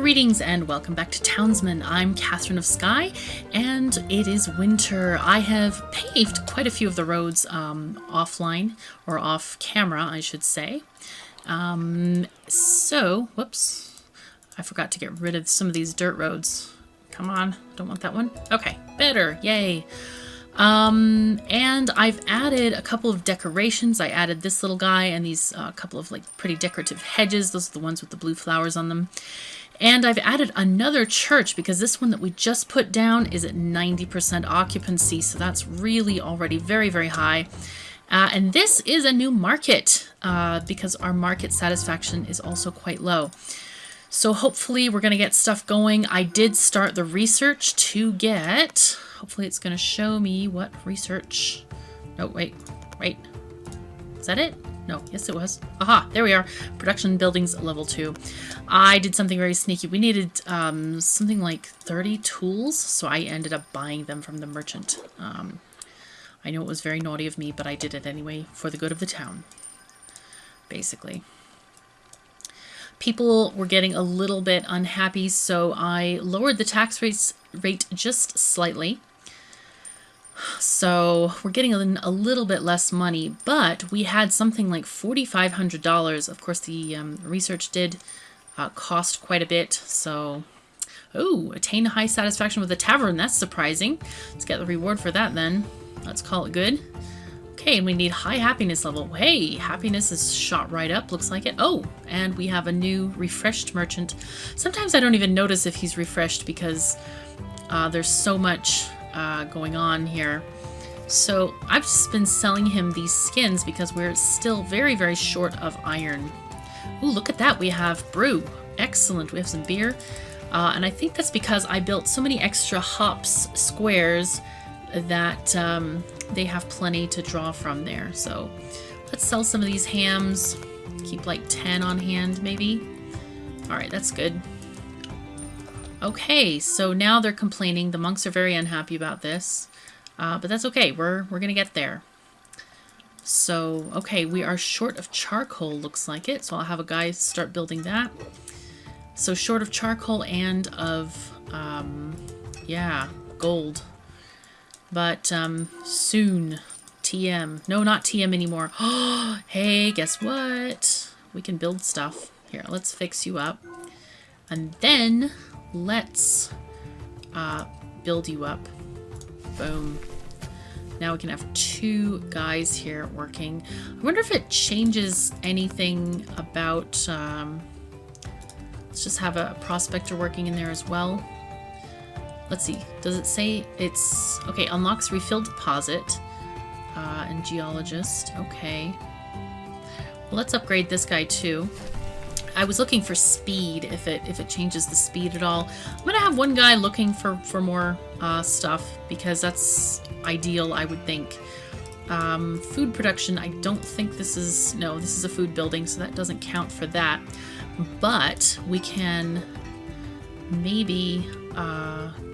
Greetings and welcome back to Townsmen. I'm KatherineOfSky, and it is winter. I have paved quite a few of the roads offline, or off camera, I should say. Whoops, I forgot to get rid of some of these dirt roads. Come on, don't want that one. Okay, better, yay. And I've added a couple of decorations. I added this little guy and these couple of like pretty decorative hedges. Those are the ones with the blue flowers on them. And I've added another church because this one that we just put down is at 90% occupancy. So that's really already very, very high. And this is a new market because our market satisfaction is also quite low. So hopefully we're going to get stuff going. I did start the research to get... Hopefully it's going to show me what research... No, wait. Is that it? No, yes it was. Aha, there we are. Production buildings level 2. I did something very sneaky. We needed something like 30 tools, so I ended up buying them from the merchant. I know it was very naughty of me, but I did it anyway for the good of the town, basically. People were getting a little bit unhappy, so I lowered the tax rate just slightly. So we're getting a little bit less money, but we had something like $4,500. Of course, the research did cost quite a bit. So, attain high satisfaction with a tavern. That's surprising. Let's get the reward for that then. Let's call it good. Okay, and we need high happiness level. Hey, happiness is shot right up. Looks like it. Oh, and we have a new refreshed merchant. Sometimes I don't even notice if he's refreshed because there's so much going on here. So I've just been selling him these skins because we're still very, very short of iron. Ooh, look at that. We have brew. Excellent. We have some beer. And I think that's because I built so many extra hops squares that they have plenty to draw from there. So let's sell some of these hams. Keep like 10 on hand maybe. All right, that's good. Okay, so now they're complaining. The monks are very unhappy about this. But that's okay. We're going to get there. So, okay, we are short of charcoal, looks like it. So I'll have a guy start building that. So short of charcoal and of, gold. But soon, TM. No, not TM anymore. Hey, guess what? We can build stuff. Here, let's fix you up. And then... let's build you up. Boom. Now we can have 2 guys here working. I wonder if it changes anything about... let's just have a prospector working in there as well. Let's see. Does it say it's... Okay, unlocks refilled deposit. And geologist. Okay. Well, let's upgrade this guy too. I was looking for speed, if it changes the speed at all. I'm gonna have one guy looking for more stuff because that's ideal, I would think. Food production, I don't think this is... No, this is a food building, so that doesn't count for that. But we can maybe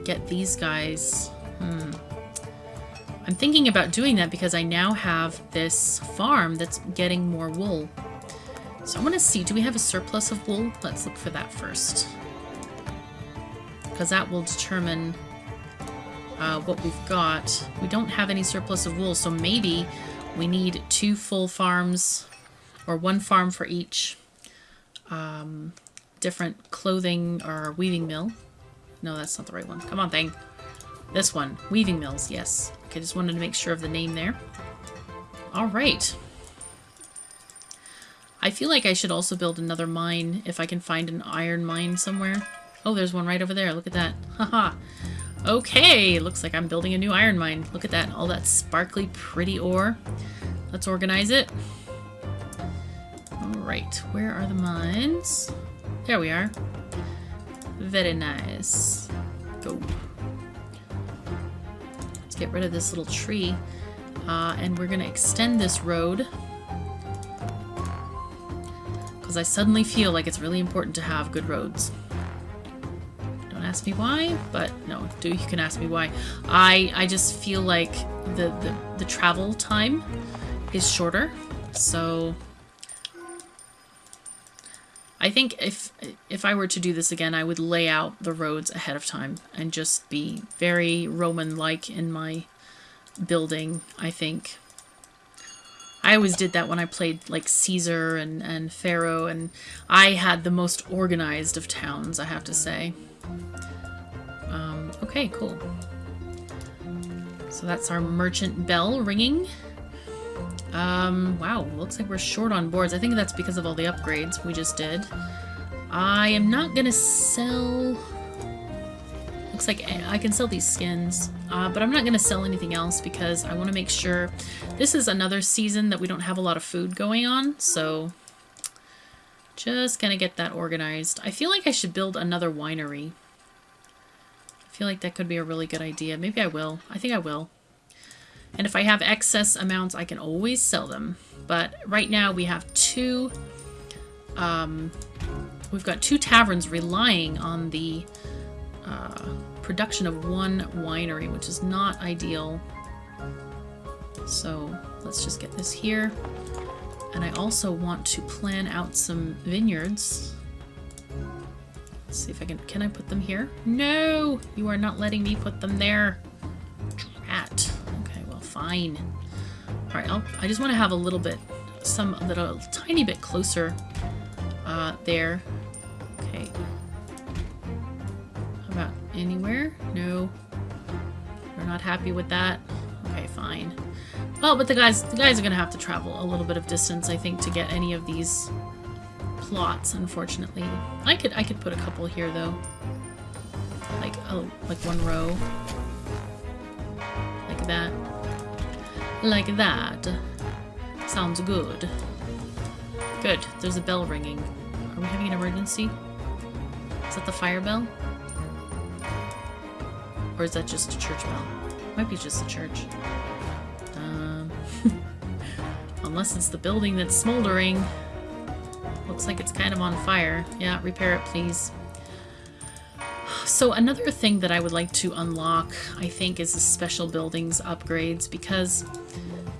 get these guys... I'm thinking about doing that because I now have this farm that's getting more wool. So I want to see, do we have a surplus of wool? Let's look for that first. Because that will determine what we've got. We don't have any surplus of wool, so maybe we need 2 full farms, or 1 farm for each different clothing or weaving mill. No, that's not the right one. Come on, thing. This one. Weaving mills, yes. Okay, just wanted to make sure of the name there. All right. I feel like I should also build another mine if I can find an iron mine somewhere. Oh, there's one right over there. Look at that. Haha. Okay, looks like I'm building a new iron mine. Look at that. All that sparkly, pretty ore. Let's organize it. Alright, where are the mines? There we are. Very nice. Go. Let's get rid of this little tree. And we're going to extend this road. Because I suddenly feel like it's really important to have good roads. Don't ask me why, but no, you can ask me why. I just feel like the travel time is shorter, so I think if I were to do this again, I would lay out the roads ahead of time and just be very Roman-like in my building, I think. I always did that when I played like Caesar and Pharaoh, and I had the most organized of towns, I have to say. Okay, cool. So that's our merchant bell ringing. Wow, looks like we're short on boards. I think that's because of all the upgrades we just did. I am not gonna sell... Looks like I can sell these skins, but I'm not gonna sell anything else because I want to make sure... This is another season that we don't have a lot of food going on, so... Just gonna get that organized. I feel like I should build another winery. I feel like that could be a really good idea. Maybe I will. I think I will. And if I have excess amounts, I can always sell them. But right now we have two... we've got 2 taverns relying on the production of 1 winery, which is not ideal. So let's just get this here. And I also want to plan out some vineyards. Let's see if I can I put them here? No! You are not letting me put them there. Drat. Okay, well, fine. Alright, I just want to have a little bit, a little tiny bit closer there. Okay. How about anywhere? No. We're not happy with that. Okay, fine. Well, but the guys are gonna have to travel a little bit of distance, I think, to get any of these plots, unfortunately. I could put a couple here though. Like one row. Like that. Like that. Sounds good. Good. There's a bell ringing. Are we having an emergency? Is that the fire bell? Or is that just a church bell? Might be just a church. Unless it's the building that's smoldering. Looks like it's kind of on fire. Yeah, repair it, please. So another thing that I would like to unlock, I think, is the special buildings upgrades, because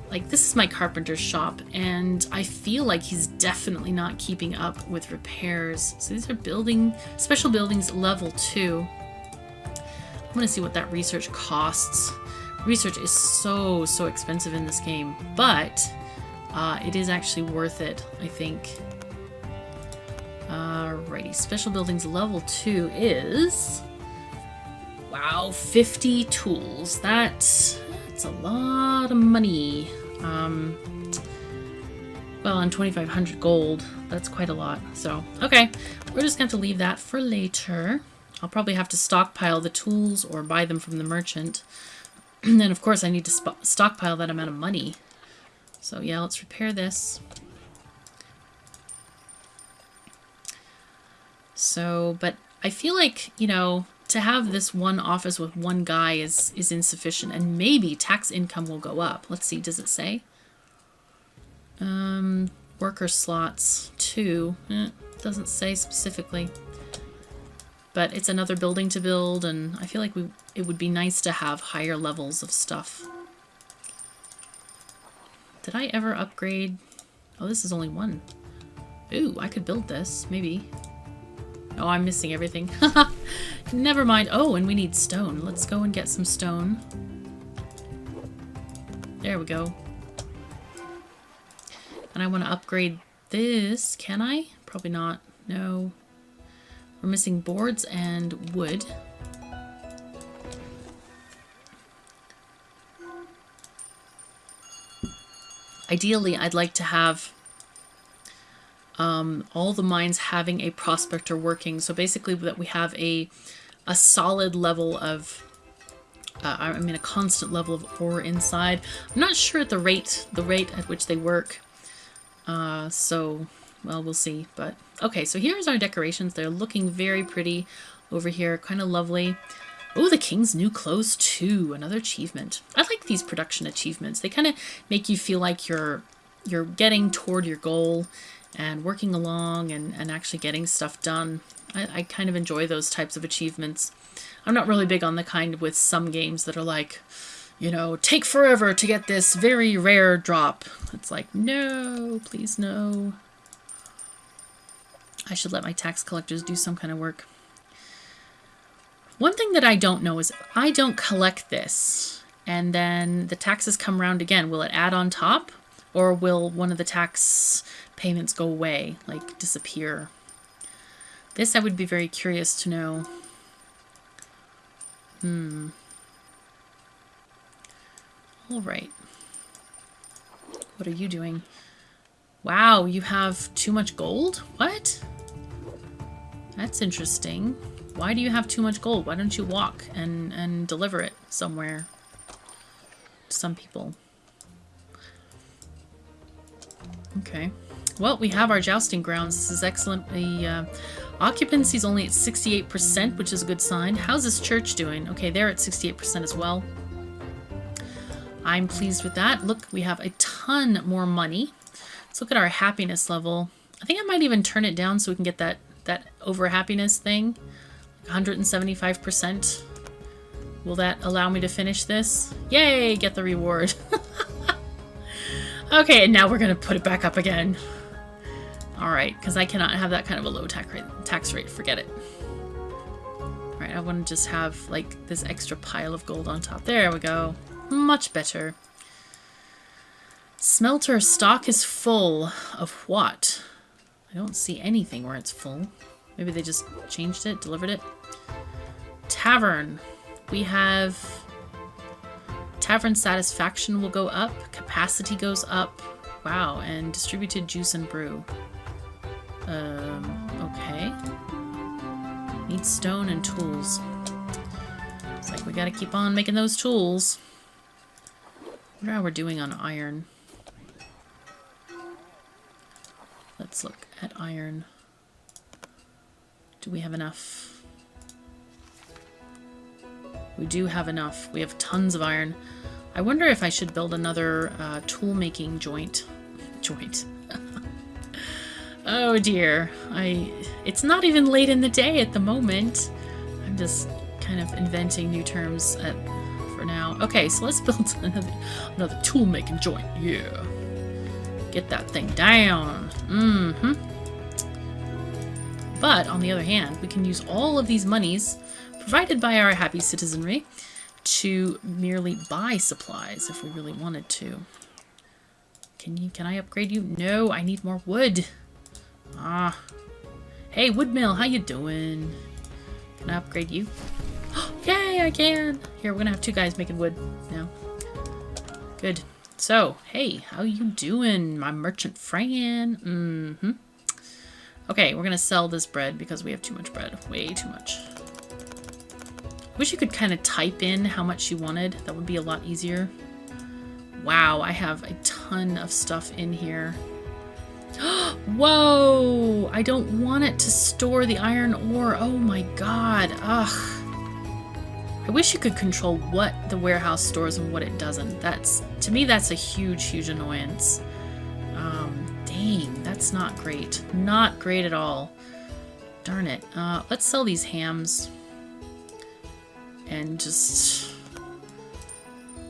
like this is my carpenter's shop and I feel like he's definitely not keeping up with repairs. So these are special buildings level 2. I want to see what that research costs. Research is so expensive in this game, but it is actually worth it, I think. Alrighty, special buildings level 2 is... Wow, 50 tools. That's a lot of money. Well, and 2,500 gold. That's quite a lot. So, okay, we're just going to leave that for later. I'll probably have to stockpile the tools or buy them from the merchant. And then, of course, I need to stockpile that amount of money. So, yeah, let's repair this. So, but I feel like, you know, to have this one office with one guy is insufficient. And maybe tax income will go up. Let's see, does it say? Worker slots, 2. Doesn't say specifically. But it's another building to build, and I feel like it would be nice to have higher levels of stuff. Did I ever upgrade? Oh, this is only 1. Ooh, I could build this, maybe. Oh, I'm missing everything. Never mind. Oh, and we need stone. Let's go and get some stone. There we go. And I want to upgrade this. Can I? Probably not. No. We're missing boards and wood. Ideally, I'd like to have all the mines having a prospector working. So basically that we have a solid level of, a constant level of ore inside. I'm not sure at the rate at which they work. So, well, we'll see. But okay, so here's our decorations. They're looking very pretty over here. Kind of lovely. Oh, the king's new clothes too. Another achievement. I like these production achievements. They kind of make you feel like you're getting toward your goal and working along and actually getting stuff done. I kind of enjoy those types of achievements. I'm not really big on the kind with some games that are like, you know, take forever to get this very rare drop. It's like, no, please no. I should let my tax collectors do some kind of work. One thing that I don't know is if I don't collect this and then the taxes come around again, will it add on top? Or will one of the tax payments go away, like disappear? This I would be very curious to know. All right. What are you doing? Wow, you have too much gold? What? That's interesting. Why do you have too much gold? Why don't you walk and deliver it somewhere? Some people. Okay. Well, we have our jousting grounds. This is excellent. The occupancy is only at 68%, which is a good sign. How's this church doing? Okay, they're at 68% as well. I'm pleased with that. Look, we have a ton more money. Let's look at our happiness level. I think I might even turn it down so we can get that over happiness thing. 175%. Will that allow me to finish this? Yay, get the reward. Okay, and now we're going to put it back up again. Alright, because I cannot have that kind of a low tax rate. Forget it. Alright, I want to just have, like, this extra pile of gold on top. There we go. Much better. Smelter stock is full of what? I don't see anything where it's full. Maybe they just changed it, delivered it. Tavern. We have... Tavern satisfaction will go up. Capacity goes up. Wow, and distributed juice and brew. Okay. Need stone and tools. It's like we gotta keep on making those tools. I wonder how we're doing on iron. Let's look at iron. Do we have enough? We do have enough. We have tons of iron. I wonder if I should build another tool-making joint. Oh dear. It's not even late in the day at the moment. I'm just kind of inventing new terms for now. Okay, so let's build another tool-making joint. Yeah. Get that thing down. But, on the other hand, we can use all of these monies provided by our happy citizenry to merely buy supplies if we really wanted to. Can I upgrade you? No, I need more wood. Ah. Hey, woodmill, how you doing? Can I upgrade you? Yay, I can! Here, we're gonna have two guys making wood now. Good. So, hey, how you doing, my merchant friend? Okay, we're gonna sell this bread because we have too much bread. Way too much. Wish you could kind of type in how much you wanted. That would be a lot easier. Wow, I have a ton of stuff in here. Whoa! I don't want it to store the iron ore. Oh my god. Ugh. I wish you could control what the warehouse stores and what it doesn't. To me, that's a huge, huge annoyance. Dang, that's not great. Not great at all. Darn it. Let's sell these hams. And just...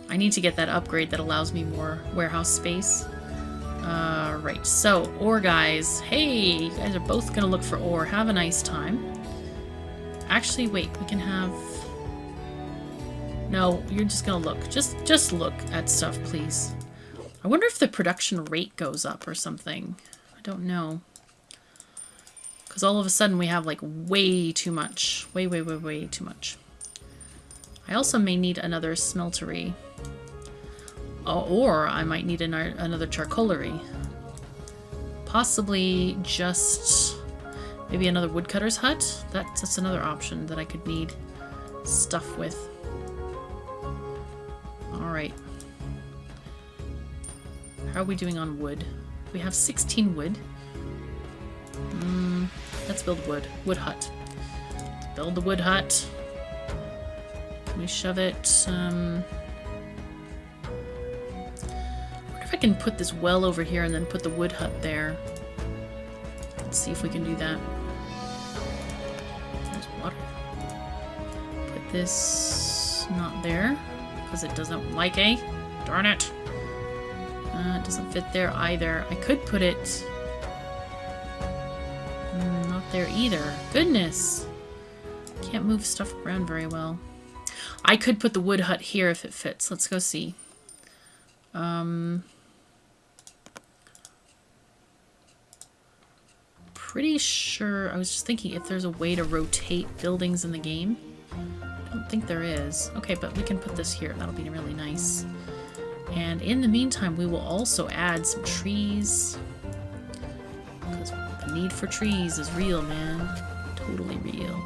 I need to get that upgrade that allows me more warehouse space. Right, so, ore guys. Hey, you guys are both gonna look for ore. Have a nice time. Actually, wait, we can have... No, you're just gonna look. Just look at stuff, please. I wonder if the production rate goes up or something. I don't know. Because all of a sudden we have, like, way too much. Way too much. I also may need another smeltery. Or I might need another charcoalery. Possibly just maybe another woodcutter's hut. That's another option that I could need stuff with. Alright. How are we doing on wood? We have 16 wood. Let's build wood. Wood hut. Build the wood hut. Can we shove it? I wonder if I can put this well over here and then put the wood hut there. Let's see if we can do that. There's water. Put this not there because it doesn't like a. Darn it. It doesn't fit there either. I could put it... not there either. Goodness. Can't move stuff around very well. I could put the wood hut here if it fits. Let's go see. Pretty sure, I was just thinking if there's a way to rotate buildings in the game. I don't think there is. Okay, but we can put this here. That'll be really nice. And in the meantime, we will also add some trees. Because the need for trees is real, man. Totally real.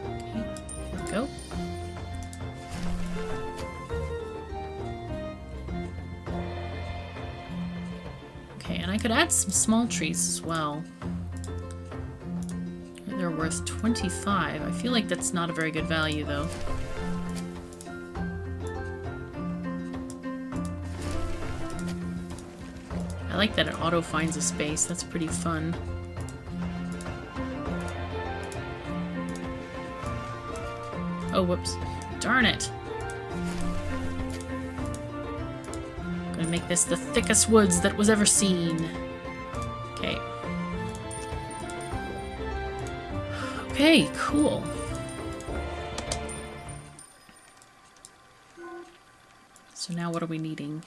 Okay, here we go. Okay, and I could add some small trees as well. They're worth 25. I feel like that's not a very good value, though. I like that it auto finds a space. That's pretty fun. Oh, whoops. Darn it. I'm gonna make this the thickest woods that was ever seen. Okay. Okay, cool. So now what are we needing?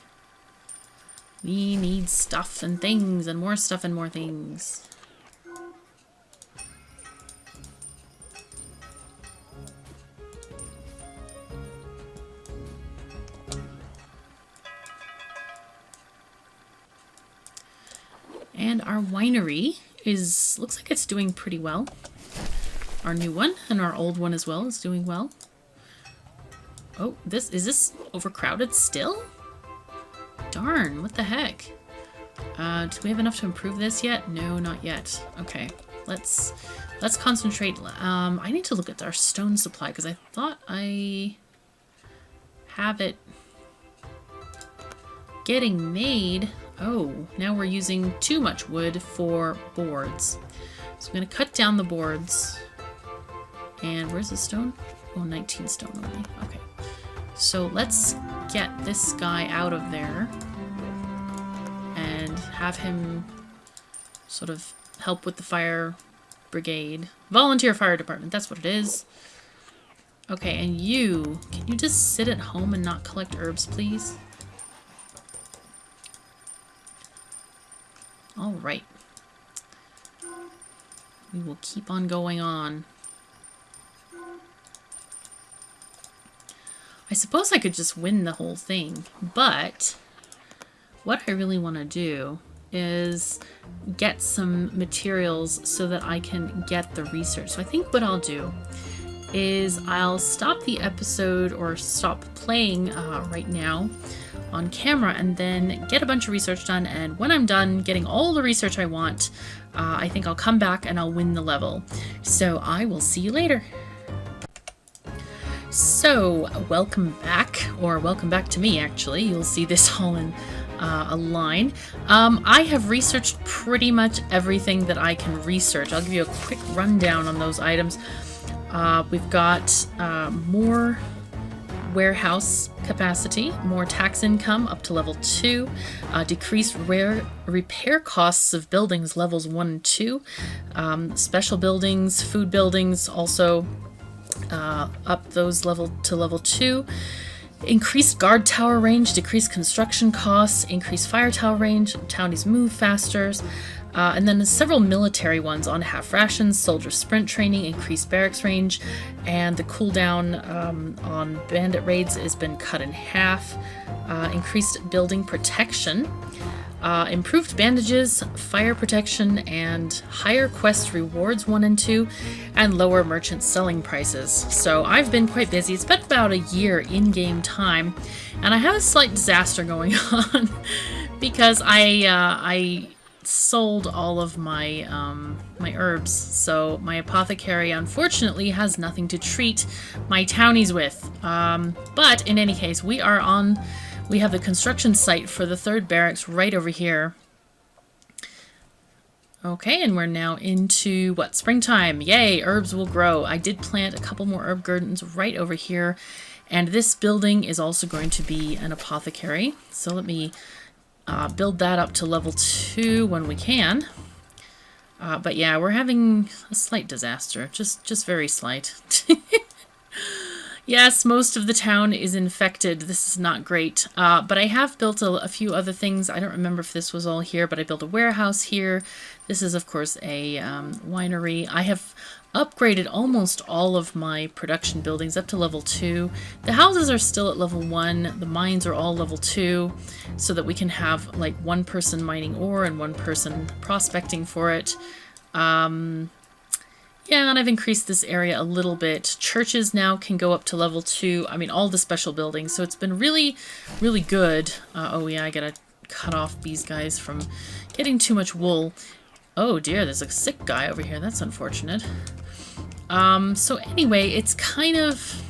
We need stuff and things and more stuff and more things. And our winery looks like it's doing pretty well. Our new one and our old one as well is doing well. Oh, is this overcrowded still? Darn, what the heck? Do we have enough to improve this yet? No, not yet. Okay, let's concentrate. I need to look at our stone supply because I thought I have it getting made. Oh, now we're using too much wood for boards. So I'm going to cut down the boards. And where's the stone? Oh, 19 stone only. Okay. So let's get this guy out of there and have him sort of help with the fire brigade. Volunteer fire department, that's what it is. Okay, and can you just sit at home and not collect herbs, please? All right. We will keep on going on. I suppose I could just win the whole thing, but what I really want to do is get some materials so that I can get the research. So I think what I'll do is I'll stop the episode or stop playing right now on camera and then get a bunch of research done, and when I'm done getting all the research I want, I think I'll come back and I'll win the level. So I will see you later. So, welcome back, or welcome back to me actually. You'll see this all in a line. I have researched pretty much everything that I can research. I'll give you a quick rundown on those items. We've got more warehouse capacity, more tax income up to level 2, decreased repair costs of buildings levels 1 and 2, special buildings, food buildings also up those to level 2. Increased guard tower range, decreased construction costs, increased fire tower range, townies move faster, and then several military ones on half rations, soldier sprint training, increased barracks range, and the cooldown on bandit raids has been cut in half. Increased building protection, improved bandages, fire protection, and higher quest rewards 1 and 2, and lower merchant selling prices. So I've been quite busy. It's been about a year in-game time, and I have a slight disaster going on because I sold all of my my herbs. So my apothecary unfortunately has nothing to treat my townies with. But in any case, we have the construction site for the 3rd barracks right over here. Okay, and we're now into, what, springtime. Yay, herbs will grow. I did plant a couple more herb gardens right over here. And this building is also going to be an apothecary. So let me build that up to level 2 when we can. But yeah, we're having a slight disaster. Just very slight. Yes, most of the town is infected. This is not great. But I have built a few other things. I don't remember if this was all here, but I built a warehouse here. This is, of course, a winery. I have upgraded almost all of my production buildings up to level 2. The houses are still at level 1. The mines are all level 2, so that we can have like one person mining ore and one person prospecting for it. Yeah, and I've increased this area a little bit. Churches now can go up to level 2. I mean, all the special buildings. So it's been really, really good. Oh yeah, I gotta cut off these guys from getting too much wool. Oh dear, there's a sick guy over here. That's unfortunate. So anyway, it's kind of...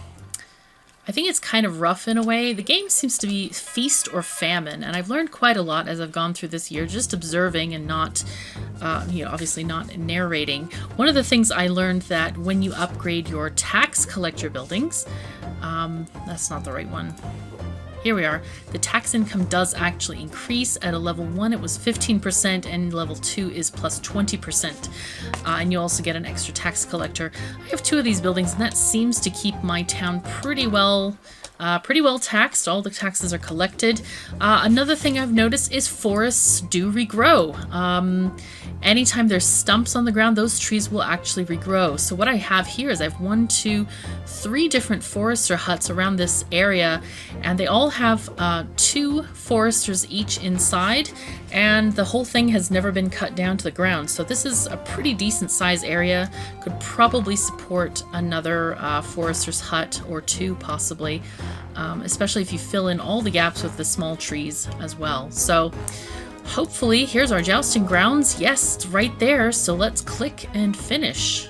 I think it's kind of rough in a way. The game seems to be feast or famine, and I've learned quite a lot as I've gone through this year, just observing and not, obviously not narrating. One of the things I learned that when you upgrade your tax collector buildings, that's not the right one. Here we are. The tax income does actually increase. At a level 1 it was 15%, and level 2 is plus 20%. And you also get an extra tax collector. I have 2 of these buildings, and that seems to keep my town pretty well taxed. All the taxes are collected. Another thing I've noticed is forests do regrow. Anytime there's stumps on the ground, those trees will actually regrow. So what I have here is I have 1, 2, 3 different forester huts around this area, and they all have 2 foresters each inside, and the whole thing has never been cut down to the ground. So this is a pretty decent size area. Could probably support another forester's hut or 2 possibly, especially if you fill in all the gaps with the small trees as well. So hopefully, here's our jousting grounds. Yes, it's right there. So let's click and finish.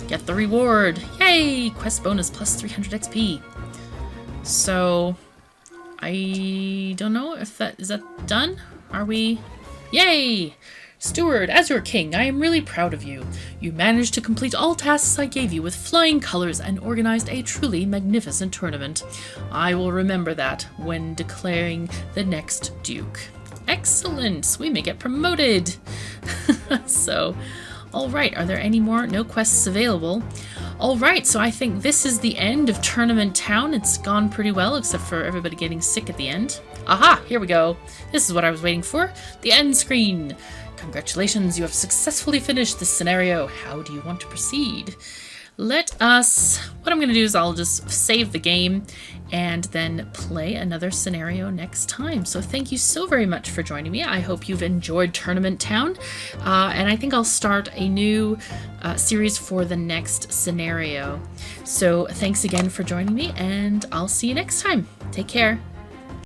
Get the reward. Yay! Quest bonus plus 300 XP. So I don't know if is that done? Are we? Yay! Steward, as your king, I am really proud of you. You managed to complete all tasks I gave you with flying colors and organized a truly magnificent tournament. I will remember that when declaring the next duke. Excellent! We may get promoted! So, alright, are there any more? No quests available. Alright, so I think this is the end of Tournament Town. It's gone pretty well, except for everybody getting sick at the end. Aha! Here we go. This is what I was waiting for. The end screen. Congratulations, you have successfully finished this scenario. How do you want to proceed? What I'm going to do is I'll just save the game and then play another scenario next time. So thank you so very much for joining me. I hope you've enjoyed Tournament Town, and I think I'll start a new series for the next scenario. So thanks again for joining me, and I'll see you next time. Take care.